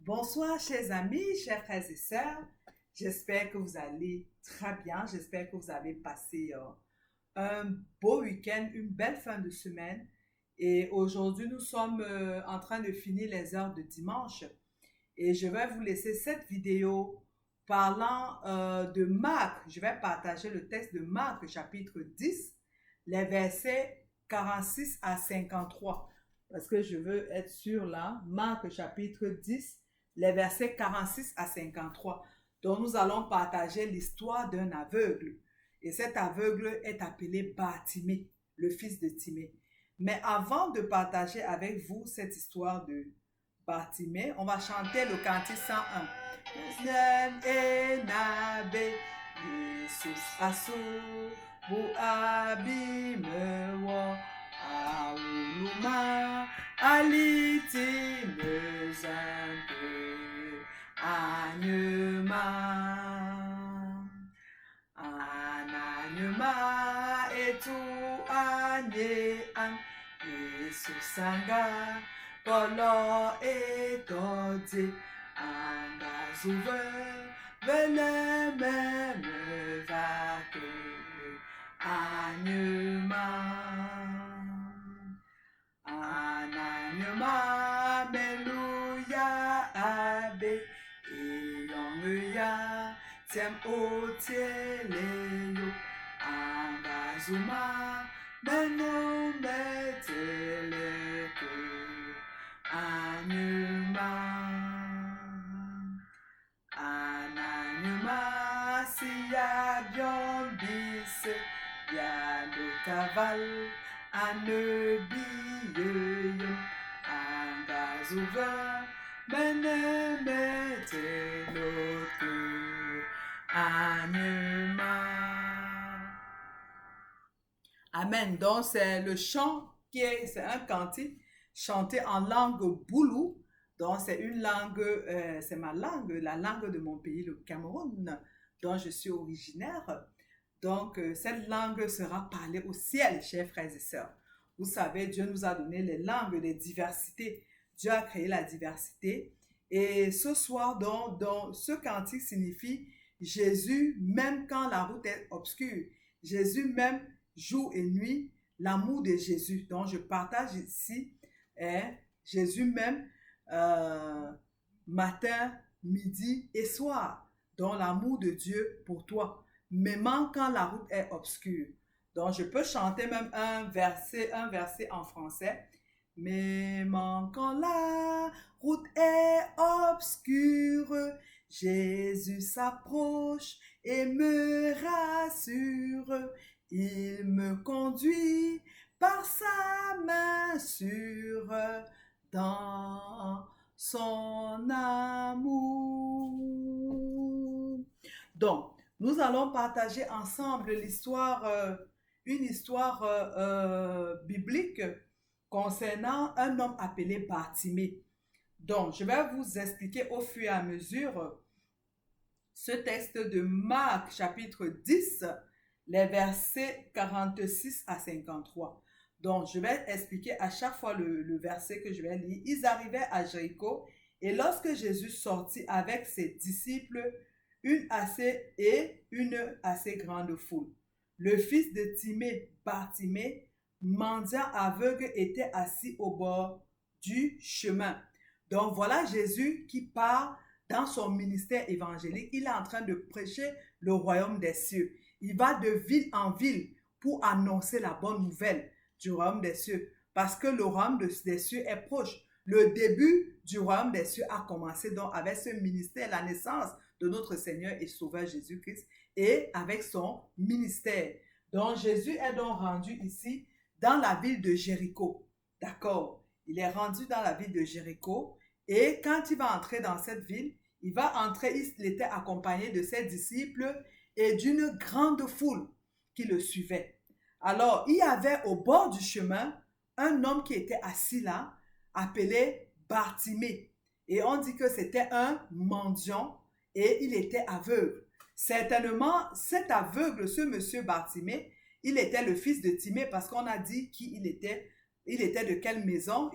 Bonsoir, chers amis, chers frères et sœurs. J'espère que vous allez très bien. J'espère que vous avez passé un beau week-end, une belle fin de semaine. Et aujourd'hui, nous sommes en train de finir les heures de dimanche. Et je vais vous laisser cette vidéo parlant de Marc. Je vais partager le texte de Marc, chapitre 10, les versets 46 à 53. Parce que je veux être sûr là. Marc, chapitre 10, les versets 46 à 53. Donc nous allons partager l'histoire d'un aveugle. Et cet aveugle est appelé Bartimée, le fils de Timée. Mais avant de partager avec vous cette histoire de Bartimée, on va chanter le cantique 101. Jesus aso bu abimewo auluma aliti mezante anyuma ananyuma etu anye an Yesusanga kolo etodi angazuve velememe vake anyuma ananyuma meluya abe iyonguya tem oteleyo angazuma meno meteleke anyuma ananyuma siya biombise ya lotaval anebiyeyo angazuva menemeteloke anyuma. Amen. Donc c'est le chant c'est un cantique chanté en langue boulou. Donc c'est une langue, c'est ma langue, la langue de mon pays, le Cameroun, dont je suis originaire. Donc cette langue sera parlée au ciel, chers frères et sœurs. Vous savez, Dieu nous a donné les langues, les diversités. Dieu a créé la diversité. Et ce soir, donc ce cantique signifie Jésus, même quand la route est obscure. Jésus, même jour et nuit, l'amour de Jésus. Donc, je partage ici Jésus même matin, midi et soir. Donc, l'amour de Dieu pour toi, même quand la route est obscure. Donc, je peux chanter même un verset en français. Même quand la route est obscure, Jésus s'approche et me rassure. Il me conduit par sa main sûre dans son amour. Donc, nous allons partager ensemble une histoire biblique concernant un homme appelé Bartimée. Donc, je vais vous expliquer au fur et à mesure ce texte de Marc, chapitre 10, les versets 46 à 53. Donc, je vais expliquer à chaque fois le verset que je vais lire. Ils arrivaient à Jéricho et lorsque Jésus sortit avec ses disciples, une assez grande foule. Le fils de Timée, Bartimée, mendiant aveugle, était assis au bord du chemin. Donc, voilà Jésus qui part dans son ministère évangélique. Il est en train de prêcher le royaume des cieux. Il va de ville en ville pour annoncer la bonne nouvelle du royaume des cieux. Parce que le royaume des cieux est proche. Le début du royaume des cieux a commencé donc avec ce ministère, la naissance de notre Seigneur et Sauveur Jésus-Christ et avec son ministère. Donc Jésus est donc rendu ici dans la ville de Jéricho. D'accord? Il est rendu dans la ville de Jéricho et quand il va entrer dans cette ville, il était accompagné de ses disciples et d'une grande foule qui le suivait. Alors, il y avait au bord du chemin un homme qui était assis là, appelé Bartimée. Et on dit que c'était un mendiant et il était aveugle. Certainement, cet aveugle, ce monsieur Bartimée, il était le fils de Timée parce qu'on a dit qui il était de quelle maison,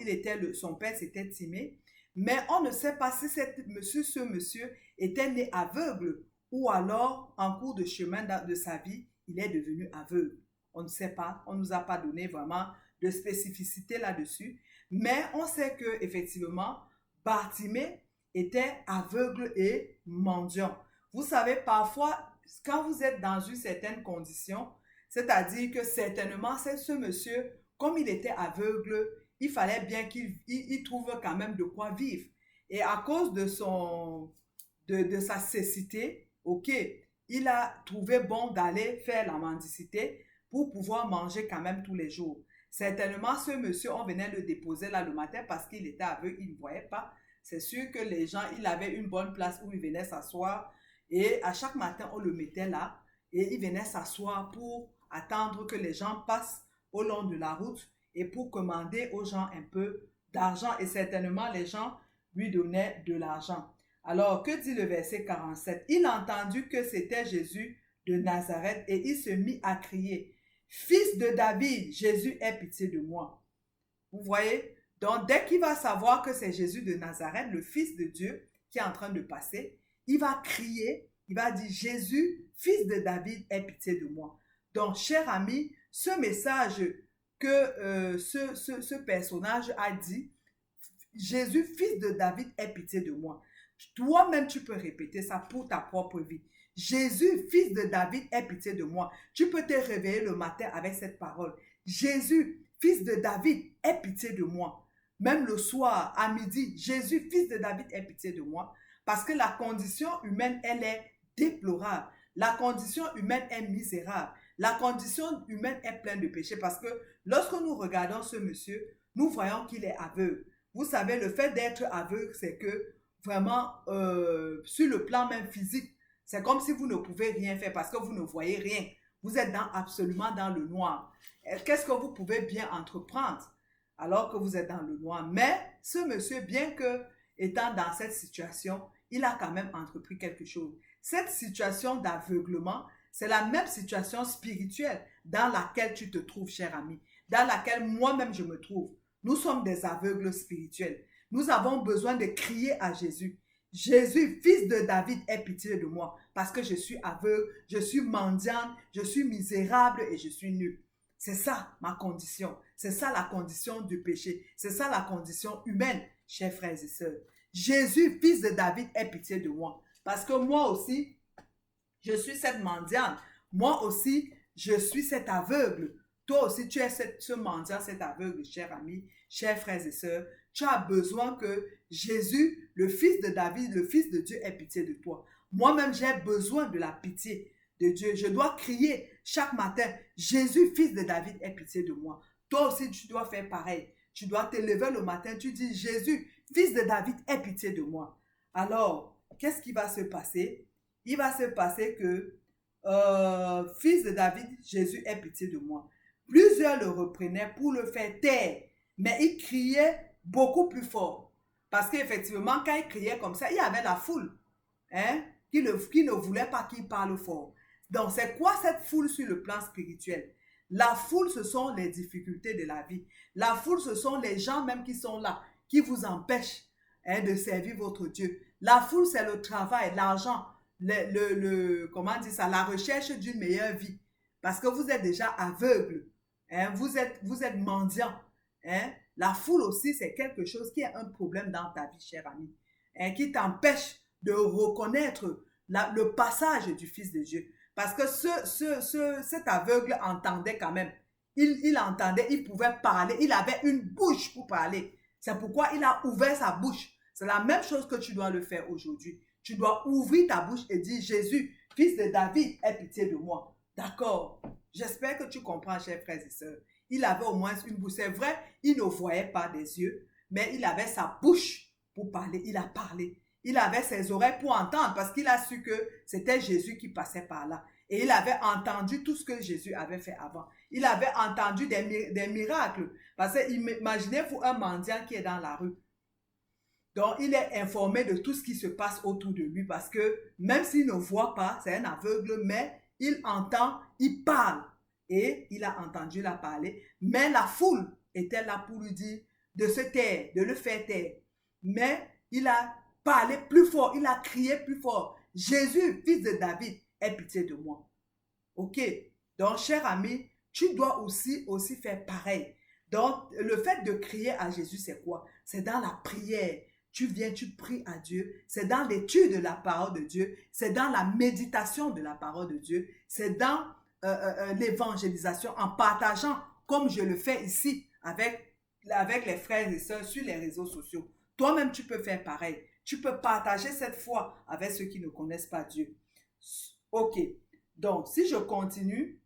son père c'était Timée. Mais on ne sait pas si ce monsieur était né aveugle ou alors en cours de chemin de sa vie, il est devenu aveugle. On ne sait pas, on ne nous a pas donné vraiment de spécificité là-dessus. Mais on sait que effectivement, Bartimée était aveugle et mendiant. Vous savez, parfois, quand vous êtes dans une certaine condition, c'est-à-dire que certainement, c'est ce monsieur, comme il était aveugle, il fallait bien qu'il trouve quand même de quoi vivre. Et à cause de sa cécité, ok, il a trouvé bon d'aller faire la mendicité pour pouvoir manger quand même tous les jours. Certainement, ce monsieur, on venait le déposer là le matin parce qu'il était aveugle, il ne voyait pas. C'est sûr que les gens, il avait une bonne place où il venait s'asseoir et à chaque matin, on le mettait là et il venait s'asseoir pour attendre que les gens passent au long de la route et pour commander aux gens un peu d'argent et certainement les gens lui donnaient de l'argent. Alors, que dit le verset 47? Il a entendu que c'était Jésus de Nazareth et il se mit à crier, Fils de David, Jésus, aie pitié de moi. Vous voyez? Donc, dès qu'il va savoir que c'est Jésus de Nazareth, le Fils de Dieu, qui est en train de passer, il va crier, il va dire, Jésus, Fils de David, aie pitié de moi. Donc, cher ami, ce message que ce personnage a dit, Jésus, Fils de David, aie pitié de moi. Toi-même, tu peux répéter ça pour ta propre vie. Jésus, Fils de David, aie pitié de moi. Tu peux te réveiller le matin avec cette parole. Jésus, Fils de David, aie pitié de moi. Même le soir, à midi, Jésus, Fils de David, aie pitié de moi. Parce que la condition humaine, elle est déplorable. La condition humaine est misérable. La condition humaine est pleine de péchés. Parce que lorsque nous regardons ce monsieur, nous voyons qu'il est aveugle. Vous savez, le fait d'être aveugle, c'est que vraiment, sur le plan même physique, c'est comme si vous ne pouvez rien faire parce que vous ne voyez rien. Vous êtes absolument dans le noir. Qu'est-ce que vous pouvez bien entreprendre alors que vous êtes dans le noir? Mais ce monsieur, bien que étant dans cette situation, il a quand même entrepris quelque chose. Cette situation d'aveuglement, c'est la même situation spirituelle dans laquelle tu te trouves, cher ami, dans laquelle moi-même je me trouve. Nous sommes des aveugles spirituels. Nous avons besoin de crier à Jésus. Jésus, Fils de David, aie pitié de moi parce que je suis aveugle, je suis mendiante, je suis misérable et je suis nul. C'est ça ma condition. C'est ça la condition du péché. C'est ça la condition humaine, chers frères et sœurs. Jésus, Fils de David, aie pitié de moi parce que moi aussi, je suis cette mendiante. Moi aussi, je suis cet aveugle. Toi aussi, tu es ce mendiant, cet aveugle, cher ami, chers frères et sœurs. Tu as besoin que Jésus, le Fils de David, le Fils de Dieu, ait pitié de toi. Moi-même, j'ai besoin de la pitié de Dieu. Je dois crier chaque matin, Jésus, Fils de David, aie pitié de moi. Toi aussi, tu dois faire pareil. Tu dois te lever le matin, tu dis, Jésus, Fils de David, aie pitié de moi. Alors, qu'est-ce qui va se passer? Il va se passer que, Fils de David, Jésus, aie pitié de moi. Plusieurs le reprenaient pour le faire taire, mais il criait beaucoup plus fort. Parce qu'effectivement, quand il criait comme ça, il y avait la foule qui ne voulait pas qu'il parle fort. Donc, c'est quoi cette foule sur le plan spirituel? La foule, ce sont les difficultés de la vie. La foule, ce sont les gens même qui sont là, qui vous empêchent de servir votre Dieu. La foule, c'est le travail, l'argent, comment dire ça, la recherche d'une meilleure vie. Parce que vous êtes déjà aveugle. Vous êtes mendiant. La foule aussi, c'est quelque chose qui est un problème dans ta vie, cher ami, qui t'empêche de reconnaître le passage du Fils de Dieu. Parce que cet aveugle entendait quand même. Il entendait, il pouvait parler, il avait une bouche pour parler. C'est pourquoi il a ouvert sa bouche. C'est la même chose que tu dois le faire aujourd'hui. Tu dois ouvrir ta bouche et dire, Jésus, Fils de David, aie pitié de moi. D'accord. J'espère que tu comprends, chers frères et sœurs. Il avait au moins une bouche. C'est vrai, il ne voyait pas des yeux, mais il avait sa bouche pour parler. Il a parlé. Il avait ses oreilles pour entendre parce qu'il a su que c'était Jésus qui passait par là. Et il avait entendu tout ce que Jésus avait fait avant. Il avait entendu des miracles. Parce que imaginez-vous un mendiant qui est dans la rue. Donc, il est informé de tout ce qui se passe autour de lui parce que même s'il ne voit pas, c'est un aveugle, mais il entend, il parle. Et il a entendu la parler. Mais la foule était là pour lui dire de se taire, de le faire taire. mais il a parlé plus fort, il a crié plus fort. Jésus, fils de David, aie pitié de moi. Ok? Donc, cher ami, tu dois aussi faire pareil. Donc, le fait de crier à Jésus, c'est quoi? C'est dans la prière. Tu viens, tu pries à Dieu. C'est dans l'étude de la parole de Dieu. C'est dans la méditation de la parole de Dieu. C'est dans l'évangélisation en partageant, comme je le fais ici avec les frères et sœurs sur les réseaux sociaux. Toi-même, tu peux faire pareil. Tu peux partager cette foi avec ceux qui ne connaissent pas Dieu. Ok. Donc, si je continue,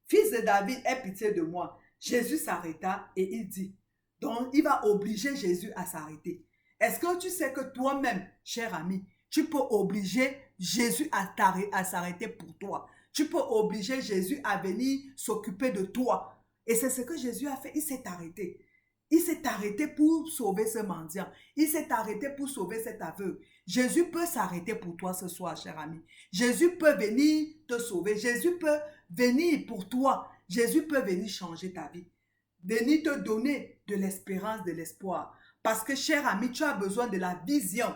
fils de David, aie pitié de moi. Jésus s'arrêta et il dit, donc il va obliger Jésus à s'arrêter. Est-ce que tu sais que toi-même, cher ami, tu peux obliger Jésus à s'arrêter pour toi? Tu peux obliger Jésus à venir s'occuper de toi. Et c'est ce que Jésus a fait, il s'est arrêté. Il s'est arrêté pour sauver ce mendiant. Il s'est arrêté pour sauver cet aveugle. Jésus peut s'arrêter pour toi ce soir, cher ami. Jésus peut venir te sauver. Jésus peut venir pour toi. Jésus peut venir changer ta vie. Venir te donner de l'espérance, de l'espoir. Parce que, cher ami, tu as besoin de la vision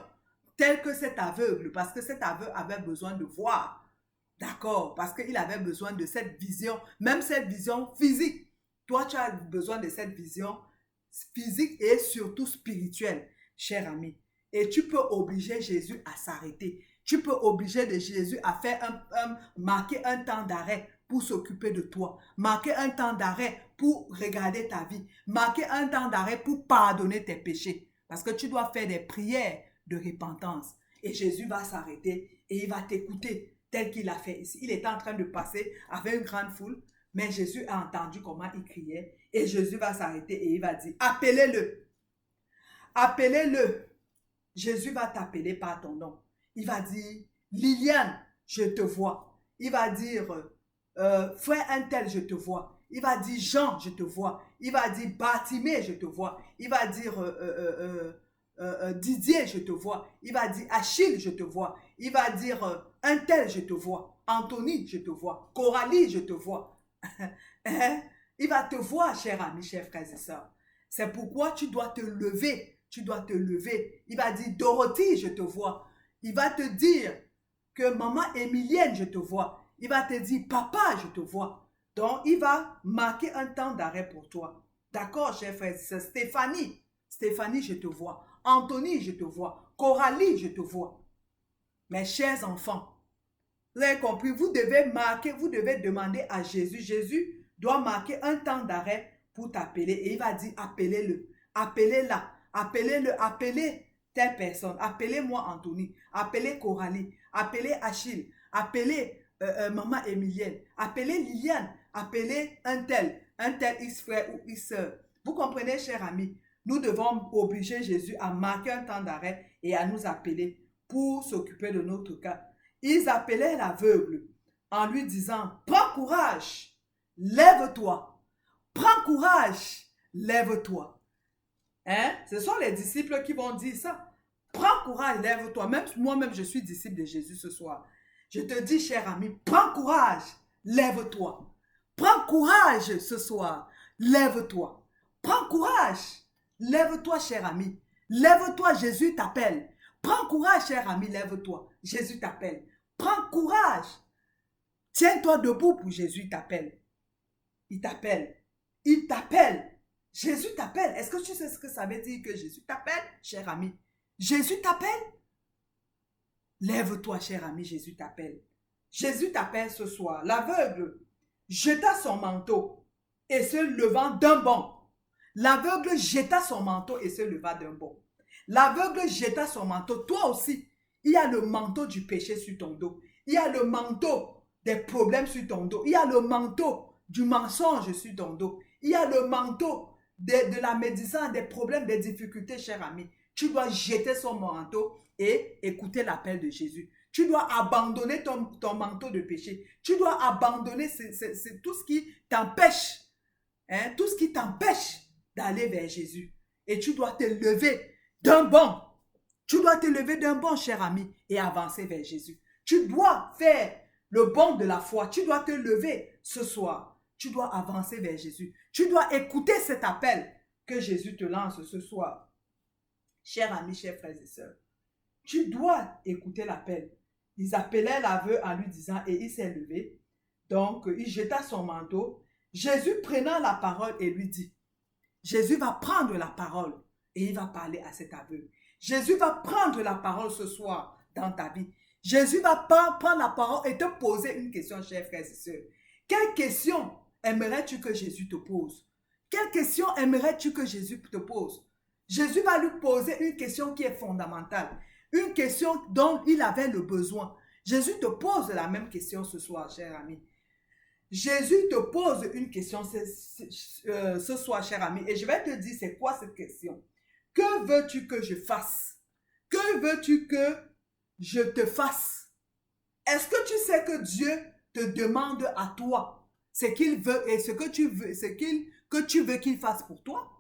telle que cet aveugle. Parce que cet aveugle avait besoin de voir. D'accord? Parce qu'il avait besoin de cette vision, même cette vision physique. Toi, tu as besoin de cette vision physique et surtout spirituelle, cher ami. Et tu peux obliger Jésus à s'arrêter. Tu peux obliger Jésus à faire marquer un temps d'arrêt pour s'occuper de toi. Marquer un temps d'arrêt pour regarder ta vie. Marquer un temps d'arrêt pour pardonner tes péchés. Parce que tu dois faire des prières de repentance. Et Jésus va s'arrêter et il va t'écouter tel qu'il a fait ici. Il était en train de passer avec une grande foule. Mais Jésus a entendu comment il criait. Et Jésus va s'arrêter et il va dire, appelez-le. Appelez-le. Jésus va t'appeler par ton nom. Il va dire, Liliane, je te vois. Il va dire, frère un tel, je te vois. Il va dire, Jean, je te vois. Il va dire, Bartimée, je te vois. Il va dire, Didier, je te vois. Il va dire, Achille, je te vois. Il va dire, un tel, je te vois. Anthony, je te vois. Coralie, je te vois. Il va te voir, cher ami, chers frères et sœurs. C'est pourquoi tu dois te lever. Tu dois te lever. Il va dire, Dorothy, je te vois. Il va te dire que maman Émilienne, je te vois. Il va te dire, papa, je te vois. Donc, il va marquer un temps d'arrêt pour toi. D'accord, chers frères et sœurs. Stéphanie, Stéphanie, je te vois. Anthony, je te vois. Coralie, je te vois. Mes chers enfants, vous avez compris, vous devez marquer, vous devez demander à Jésus. Jésus doit marquer un temps d'arrêt pour t'appeler. Et il va dire, appelez-le, appelez-la, appelez-le, appelez telle personne. Appelez-moi Anthony, appelez Coralie, appelez Achille, appelez maman Émilienne, appelez Liliane, appelez un tel X frère ou X sœur. Vous comprenez, chers amis, nous devons obliger Jésus à marquer un temps d'arrêt et à nous appeler pour s'occuper de notre cas. Ils appelaient l'aveugle en lui disant, prends courage, lève-toi, prends courage, lève-toi. Hein? Ce sont les disciples qui vont dire ça. Prends courage, lève-toi. Même moi-même, je suis disciple de Jésus ce soir. Je te dis, cher ami, prends courage, lève-toi. Prends courage ce soir, lève-toi. Prends courage, lève-toi, cher ami. Lève-toi, Jésus t'appelle. Prends courage, cher ami, lève-toi. Jésus t'appelle. Prends courage. Tiens-toi debout pour Jésus t'appelle. Il t'appelle. Il t'appelle. Jésus t'appelle. Est-ce que tu sais ce que ça veut dire que Jésus t'appelle, cher ami? Jésus t'appelle. Lève-toi, cher ami, Jésus t'appelle. Jésus t'appelle ce soir. L'aveugle jeta son manteau et se levant d'un bond. L'aveugle jeta son manteau et se leva d'un bond. L'aveugle jeta son manteau. Toi aussi, il y a le manteau du péché sur ton dos. Il y a le manteau des problèmes sur ton dos. Il y a le manteau du mensonge sur ton dos. Il y a le manteau de la médisance, des problèmes, des difficultés, cher ami. Tu dois jeter son manteau et écouter l'appel de Jésus. Tu dois abandonner ton manteau de péché. Tu dois abandonner tout ce qui t'empêche, hein, tout ce qui t'empêche d'aller vers Jésus. Et tu dois te lever d'un bond. Tu dois te lever d'un bond, cher ami, et avancer vers Jésus. Tu dois faire le bond de la foi. Tu dois te lever ce soir. Tu dois avancer vers Jésus. Tu dois écouter cet appel que Jésus te lance ce soir. Chers amis, chers frères et sœurs, tu dois écouter l'appel. Ils appelaient l'aveugle en lui disant, et il s'est levé. Donc, il jeta son manteau. Jésus prenant la parole et lui dit, Jésus va prendre la parole et il va parler à cet aveugle. Jésus va prendre la parole ce soir dans ta vie. Jésus va prendre la parole et te poser une question, chers frères et sœurs. Quelle question aimerais-tu que Jésus te pose? Quelle question aimerais-tu que Jésus te pose? Jésus va lui poser une question qui est fondamentale. Une question dont il avait le besoin. Jésus te pose la même question ce soir, cher ami. Jésus te pose une question ce soir, cher ami. Et je vais te dire, c'est quoi cette question? Que veux-tu que je fasse? Que veux-tu que je te fasse? Est-ce que tu sais que Dieu te demande à toi ce qu'il veut et ce que tu veux, que tu veux qu'il fasse pour toi?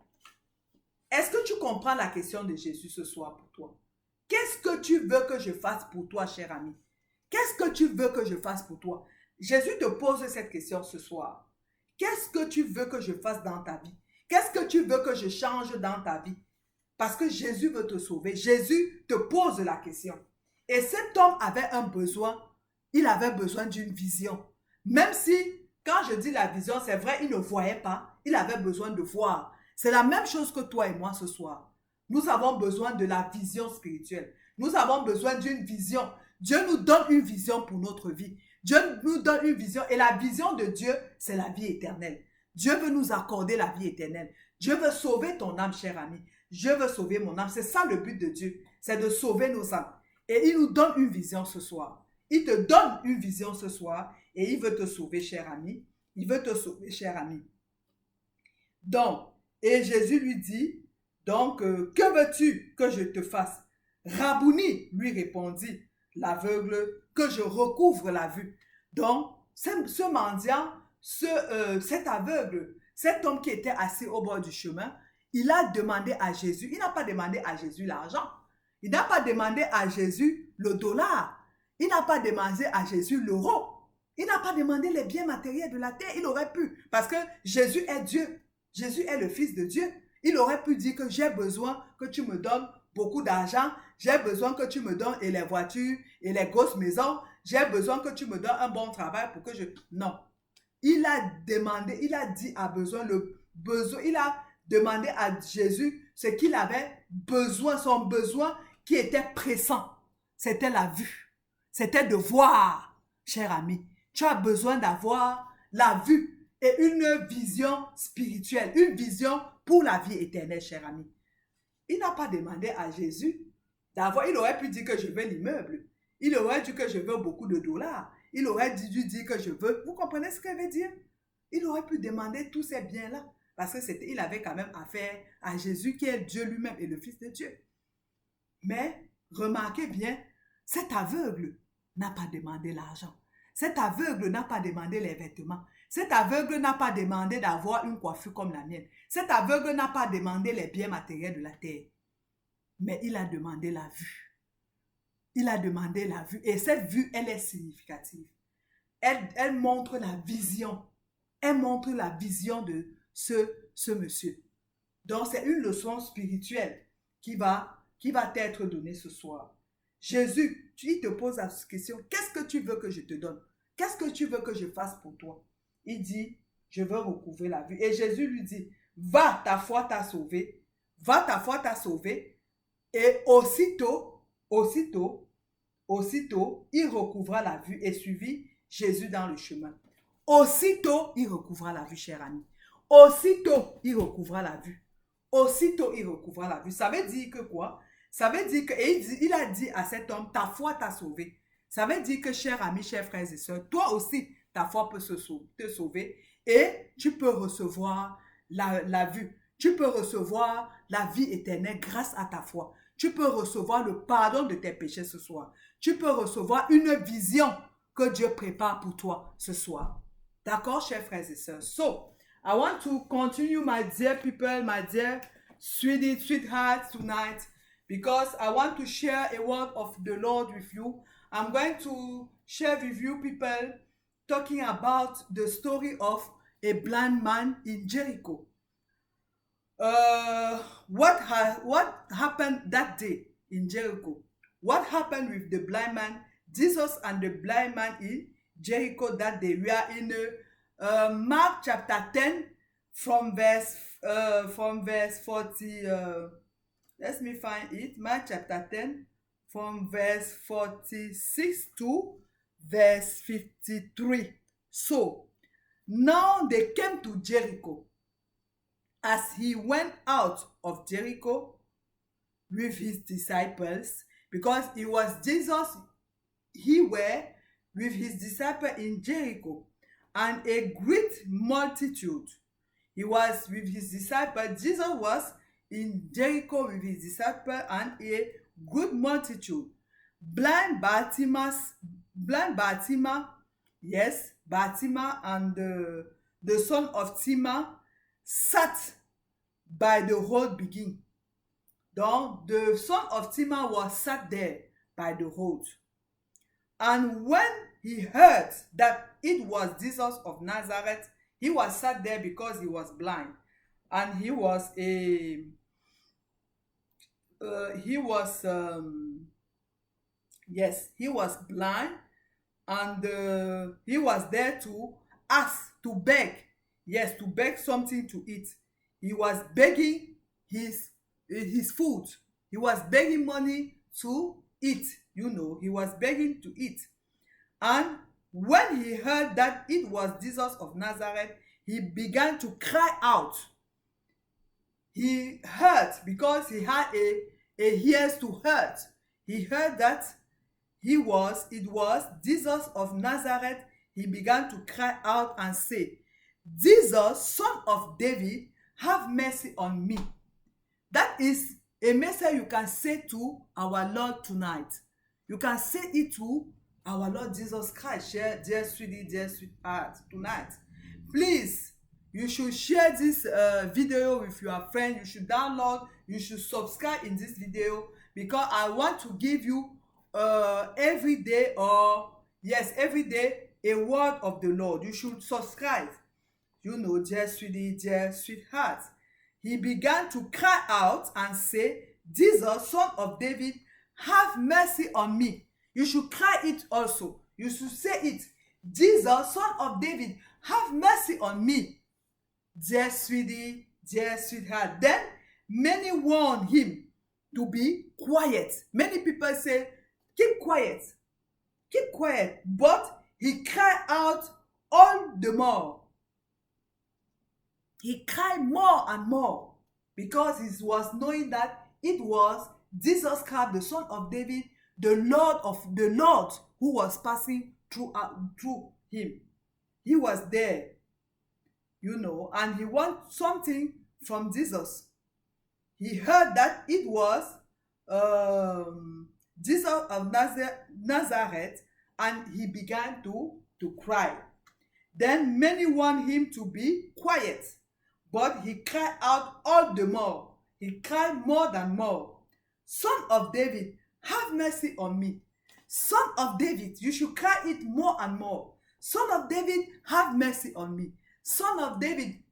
Est-ce que tu comprends la question de Jésus ce soir pour toi? Qu'est-ce que tu veux que je fasse pour toi, cher ami? Qu'est-ce que tu veux que je fasse pour toi? Jésus te pose cette question ce soir. Qu'est-ce que tu veux que je fasse dans ta vie? Qu'est-ce que tu veux que je change dans ta vie? Parce que Jésus veut te sauver. Jésus te pose la question. Et cet homme avait un besoin. Il avait besoin d'une vision. Même si, quand je dis la vision, c'est vrai, il ne voyait pas. Il avait besoin de voir. C'est la même chose que toi et moi ce soir. Nous avons besoin de la vision spirituelle. Nous avons besoin d'une vision. Dieu nous donne une vision pour notre vie. Dieu nous donne une vision. Et la vision de Dieu, c'est la vie éternelle. Dieu veut nous accorder la vie éternelle. Dieu veut sauver ton âme, cher ami. Je veux sauver mon âme. C'est ça le but de Dieu. C'est de sauver nos âmes. Et il nous donne une vision ce soir. Il te donne une vision ce soir. Et il veut te sauver, cher ami. Il veut te sauver, cher ami. Donc, et Jésus lui dit, donc, que veux-tu que je te fasse? Rabouni, lui répondit l'aveugle, que je recouvre la vue. Donc, ce mendiant, cet aveugle, cet homme qui était assis au bord du chemin, il a demandé à Jésus, il n'a pas demandé à Jésus l'argent, il n'a pas demandé à Jésus le dollar, il n'a pas demandé à Jésus l'euro, il n'a pas demandé les biens matériels de la terre, il aurait pu, parce que Jésus est Dieu, Jésus est le Fils de Dieu. Il aurait pu dire que j'ai besoin que tu me donnes beaucoup d'argent, j'ai besoin que tu me donnes et les voitures et les grosses maisons, j'ai besoin que tu me donnes un bon travail pour que je... Non. Il a demandé, il a dit à besoin, il a demandé à Jésus ce qu'il avait besoin, son besoin qui était pressant. C'était la vue. C'était de voir, cher ami. Tu as besoin d'avoir la vue et une vision spirituelle, une vision pour la vie éternelle, cher ami. Il n'a pas demandé à Jésus d'avoir, il aurait pu dire que je veux l'immeuble, il aurait dit que je veux beaucoup de dollars, il aurait dû dire que je veux, vous comprenez ce que veut dire? Il aurait pu demander tous ces biens-là, parce qu'il avait quand même affaire à Jésus qui est Dieu lui-même et le Fils de Dieu. Mais, remarquez bien, cet aveugle n'a pas demandé l'argent. Cet aveugle n'a pas demandé les vêtements. Cet aveugle n'a pas demandé d'avoir une coiffure comme la mienne. Cet aveugle n'a pas demandé les biens matériels de la terre. Mais il a demandé la vue. Il a demandé la vue. Et cette vue, elle est significative. Elle montre la vision. Elle montre la vision de ce monsieur. Donc, c'est une leçon spirituelle qui va t'être donnée ce soir. Jésus, il te pose la question, qu'est-ce que tu veux que je te donne? Qu'est-ce que tu veux que je fasse pour toi? Il dit, je veux recouvrer la vue. Et Jésus lui dit, va, ta foi t'a sauvé. Va, ta foi t'a sauvé. Et aussitôt, il recouvra la vue et suivit Jésus dans le chemin. Aussitôt, il recouvra la vue, cher ami. Aussitôt, il recouvra la vue. Aussitôt, il recouvra la vue. Ça veut dire que quoi? Ça veut dire que, et il a dit à cet homme, ta foi t'a sauvé. Ça veut dire que, chers amis, chers frères et sœurs, toi aussi, ta foi peut te sauver et tu peux recevoir la vue. Tu peux recevoir la vie éternelle grâce à ta foi. Tu peux recevoir le pardon de tes péchés ce soir. Tu peux recevoir une vision que Dieu prépare pour toi ce soir. D'accord, chers frères et sœurs? So, I want to continue, my dear people, my dear sweethearts tonight, because I want to share a word of the Lord with you. I'm going to share with you people talking about the story of a blind man in Jericho. What happened that day in Jericho? What happened with the blind man? Jesus and the blind man in Jericho that day. We are in Mark chapter 10 from verse 40. Let me find it. Mark chapter 10 from verse 46 to verse 53. So now they came to Jericho. As he went out of Jericho with his disciples, because it was Jesus, he were with his disciples in Jericho, and a great multitude. He was with his disciples. Jesus was in Jericho with his disciples and a good multitude. Blind Bartimaeus, yes, Bartimaeus and the son of Timaeus sat by the road begin. Donc, the son of Timaeus was sat there by the road. And when he heard that it was Jesus of Nazareth, he was sat there because he was blind. And he was he was blind, and he was there to ask, to beg, to beg something to eat. He was begging his food. He was begging money to eat. He was begging to eat. And when he heard that it was Jesus of Nazareth, he began to cry out. He heard, because he had a ears to hear. He heard that it was Jesus of Nazareth. He began to cry out and say, Jesus, son of David, have mercy on me. That is a message you can say to our Lord tonight. You can say it to our Lord Jesus Christ. Share, dear sweetheart, tonight. Please, you should share this video with your friend. You should download. You should subscribe in this video, because I want to give you every day a word of the Lord. You should subscribe. Dear sweetheart. He began to cry out and say, Jesus, son of David, have mercy on me. You should cry it also. You should say it. Jesus, son of David, have mercy on me. Dear sweetheart. Then many warned him to be quiet. Many people say, keep quiet. But he cried out all the more. He cried more and more, because he was knowing that it was Jesus Christ, the son of David, the Lord who was passing through him. He was there, and he wanted something from Jesus. He heard that it was Jesus of Nazareth, and he began to cry. Then many warned him to be quiet, but he cried out all the more. He cried more than more. Son of David, have mercy on me. Son of David, you should cry it more and more. Son of David, have mercy on me. Son of David,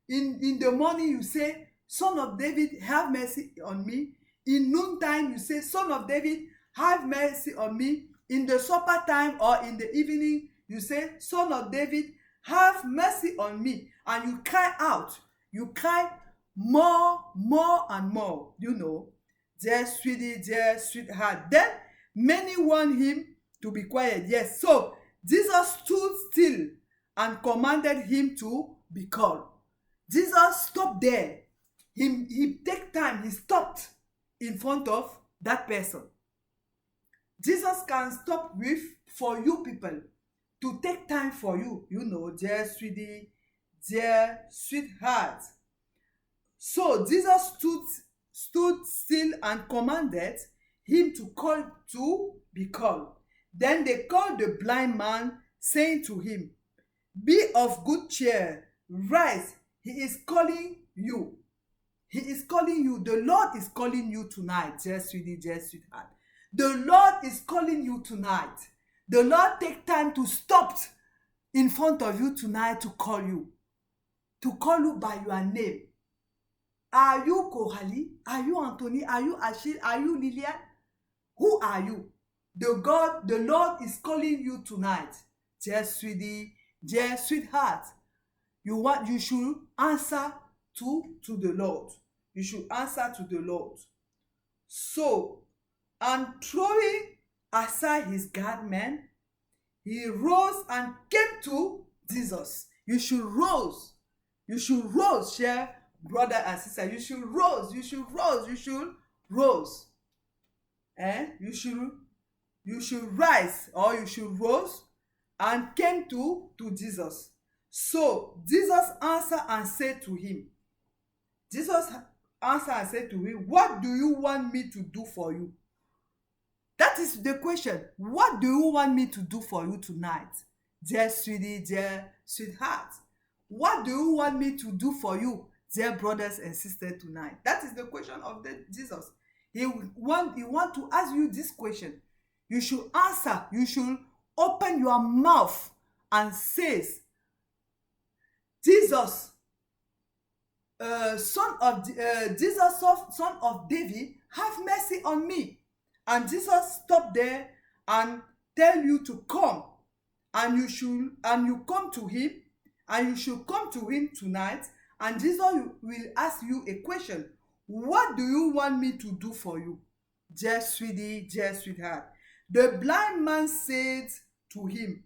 in the morning you say, Son of David, have mercy on me. In noontime you say, Son of David, have mercy on me. In the supper time or in the evening you say, Son of David, have mercy on me. And you cry out. You cry more and more. Dear sweetheart. Then many warned him to be quiet. Yes, so Jesus stood still and commanded him to be called. Jesus stopped there. He take time. He stopped in front of that person. Jesus can stop for you people to take time for you. Dear sweetheart. So Jesus stood still and commanded him to be called. Then they called the blind man, saying to him, be of good cheer, rise, he is calling you. He is calling you. The Lord is calling you tonight, dear sweetheart. The Lord is calling you tonight. The Lord take time to stop in front of you tonight to call you by your name. Are you Coralie? Are you Anthony? Are you Achille? Are you Lillian? Who are you? The Lord is calling you tonight. Dear sweetie, dear sweetheart, you should answer to the Lord. You should answer to the Lord. So, and throwing aside his garment, he rose and came to Jesus. You should rose. You should rose, share brother and sister. You should rose. You should rose. You should rose. You should rise, or you should rose and came to Jesus. So Jesus answered and said to him, Jesus answered and said to him, what do you want me to do for you? That is the question. What do you want me to do for you tonight? Dear sweetie, dear sweetheart. What do you want me to do for you, dear brothers and sisters, tonight? That is the question of Jesus. He want to ask you this question. You should answer. You should open your mouth and say, Jesus, son of David, have mercy on me. And Jesus stopped there and tell you to come, and you come to him, and you should come to him tonight. And Jesus will ask you a question. What do you want me to do for you, dear sweetie, dear sweetheart? The blind man said to him,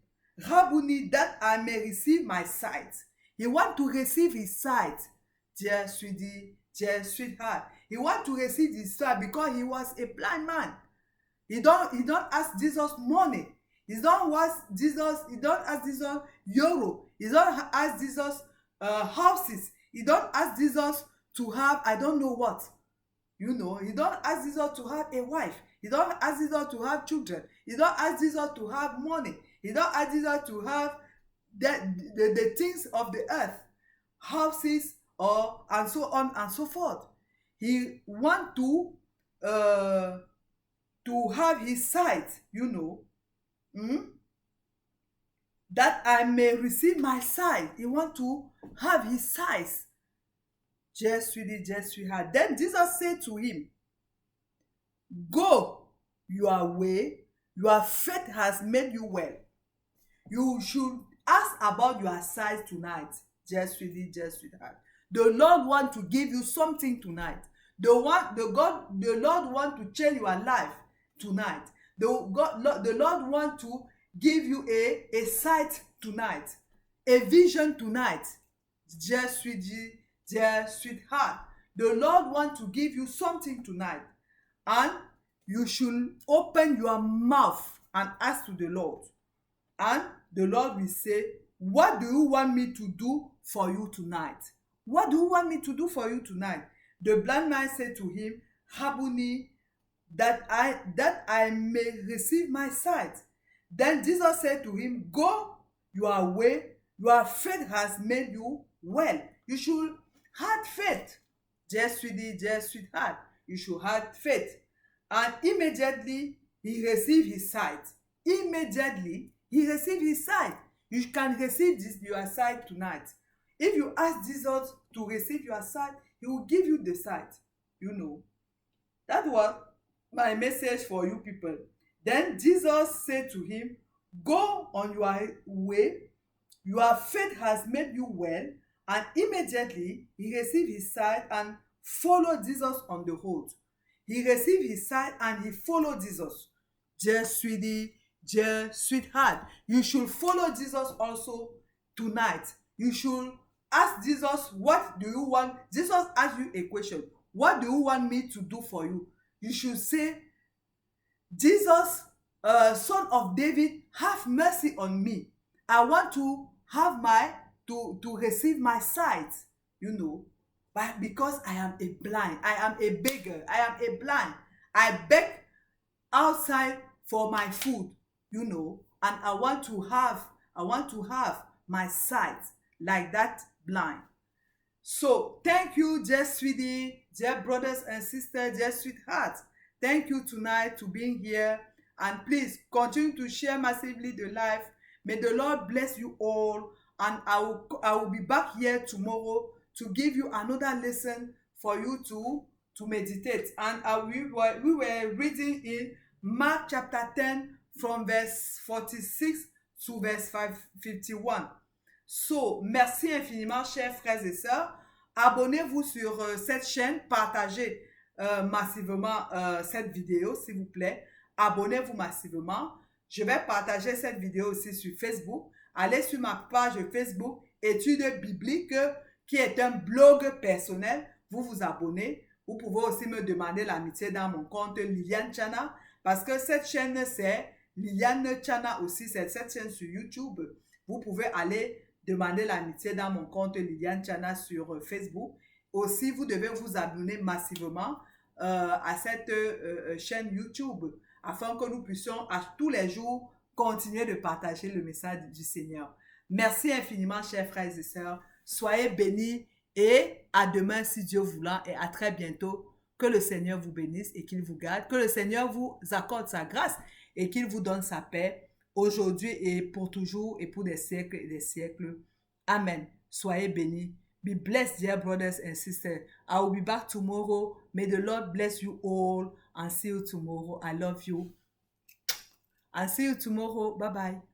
Rabboni, that I may receive my sight. He want to receive his sight, dear sweetie, dear sweetheart. He want to receive his sight because he was a blind man. He don't ask Jesus money. He don't ask Jesus euro. He don't ask Jesus houses. He don't ask Jesus to have I don't know what. He don't ask Jesus to have a wife. He don't ask Jesus to have children. He don't ask Jesus to have money. He don't ask Jesus to have the things of the earth, houses, and so on and so forth. He want to have his sight, that I may receive my sight. He want to have his sight. Just sweetie, just sweetheart. Then Jesus said to him, go your way, your faith has made you well. You should ask about your sight tonight, just sweetie, just sweetheart. The Lord want to give you something tonight. The Lord want to change your life tonight. The Lord want to give you a sight tonight, a vision tonight, dear sweetie, dear sweetheart. The Lord want to give you something tonight, and you should open your mouth and ask to the Lord, and the Lord will say, what do you want me to do for you tonight? What do you want me to do for you tonight? The blind man said to him, Rabboni, that I may receive my sight. Then Jesus said to him, go your way, your faith has made you well. You should have faith, dear sweetie, dear sweetheart. You should have faith. And immediately he received his sight. Immediately he received his sight. You can receive your sight tonight. If you ask Jesus to receive your sight, he will give you the sight. That was my message for you people. Then Jesus said to him, go on your way, your faith has made you well. And immediately he received his sight and followed Jesus on the road. He received his sight and he followed Jesus. Dear sweetie, dear sweetheart, you should follow Jesus also tonight. You should ask Jesus, what do you want? Jesus asked you a question. What do you want me to do for you? You should say, Jesus, son of David, have mercy on me. I want to have to receive my sight, but because I am a blind, I am a beggar, I am a blind. I beg outside for my food, and I want to have my sight like that blind. So thank you, dear sweetie, dear brothers and sisters, dear sweethearts. Thank you tonight to being here, and please continue to share massively the life. May the Lord bless you all, and I will be back here tomorrow to give you another lesson for you to meditate. And we were reading in Mark chapter 10 from verse 46 to verse 51. So, merci infiniment, chers frères et sœurs. Abonnez-vous sur cette chaîne, partagez massivement cette vidéo, s'il vous plaît. Abonnez-vous massivement. Je vais partager cette vidéo aussi sur Facebook. Allez sur ma page Facebook, Études bibliques, qui est un blog personnel. Vous vous abonnez. Vous pouvez aussi me demander l'amitié dans mon compte Liliane Chana, parce que cette chaîne, c'est Liliane Chana aussi, c'est cette chaîne sur YouTube. Vous pouvez aller demander l'amitié dans mon compte Liliane Chana sur Facebook. Aussi, vous devez vous abonner massivement à cette chaîne YouTube, afin que nous puissions à tous les jours continuer de partager le message du Seigneur. Merci infiniment, chers frères et sœurs. Soyez bénis et à demain si Dieu voulant, et à très bientôt. Que le Seigneur vous bénisse et qu'il vous garde. Que le Seigneur vous accorde sa grâce et qu'il vous donne sa paix aujourd'hui et pour toujours et pour des siècles et des siècles. Amen. Soyez bénis. Be blessed, dear brothers and sisters. I will be back tomorrow. May the Lord bless you all and see you tomorrow. I love you. And see you tomorrow. Bye-bye.